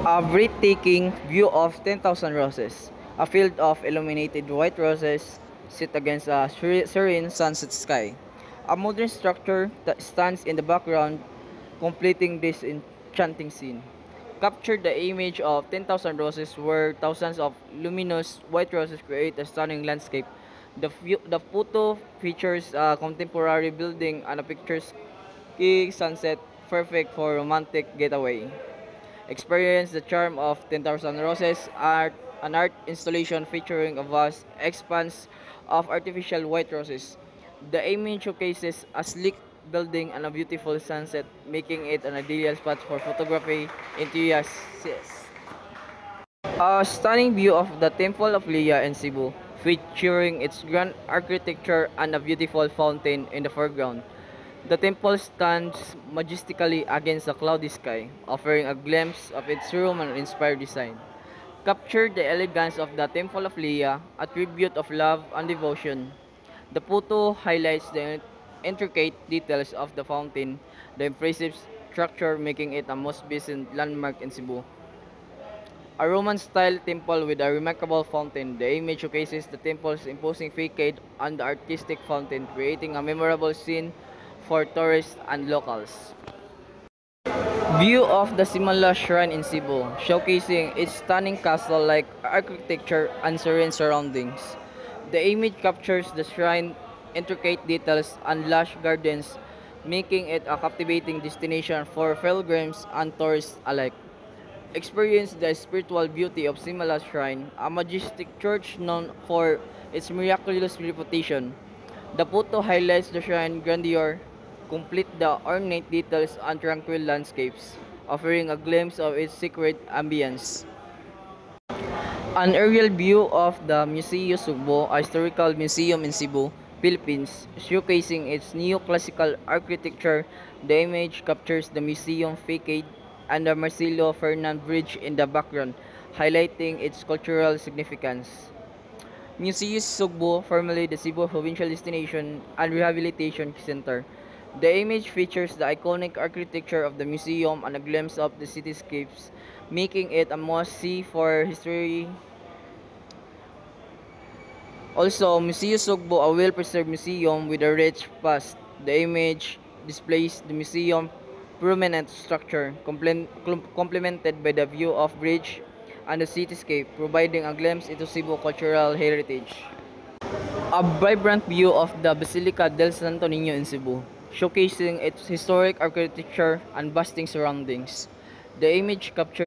A breathtaking view of 10,000 roses. A field of illuminated white roses sit against a serene sunset sky. A modern structure that stands in the background, completing this enchanting scene. Capture the image of 10,000 roses where thousands of luminous white roses create a stunning landscape. The photo features a contemporary building and a picturesque sunset perfect for romantic getaway. Experience the charm of 10,000 Roses an art installation featuring a vast expanse of artificial white roses. The image showcases a sleek building and a beautiful sunset, making it an ideal spot for photography enthusiasts. A stunning view of the Temple of Leia in Cebu, featuring its grand architecture and a beautiful fountain in the foreground. The temple stands majestically against a cloudy sky, offering a glimpse of its Roman-inspired design. Capture the elegance of the Temple of Leia, a tribute of love and devotion. The photo highlights the intricate details of the fountain, the impressive structure making it a most visited landmark in Cebu. A Roman-style temple with a remarkable fountain, the image showcases the temple's imposing facade and the artistic fountain, creating a memorable scene for tourists and locals. View of the Simala Shrine in Cebu, showcasing its stunning castle-like architecture and serene surroundings. The image captures the shrine, intricate details, and lush gardens, making it a captivating destination for pilgrims and tourists alike. Experience the spiritual beauty of Simala Shrine, a majestic church known for its miraculous reputation. The photo highlights the shrine grandeur, complete the ornate details and tranquil landscapes, offering a glimpse of its secret ambience. An aerial view of the Museo Sugbo, a historical museum in Cebu, Philippines, showcasing its neoclassical architecture. The image captures the museum facade and the Marcelo Fernand Bridge in the background, highlighting its cultural significance. Museo Sugbo, formerly the Cebu Provincial Destination and Rehabilitation Center. The image features the iconic architecture of the museum and a glimpse of the cityscapes, making it a must-see for history. Also, Museo Sugbo, a well-preserved museum with a rich past. The image displays the museum permanent structure, complemented by the view of bridge and the cityscape, providing a glimpse into Cebu cultural heritage. A vibrant view of the Basilica del Santo Niño in Cebu, showcasing its historic architecture and bustling surroundings. The image captures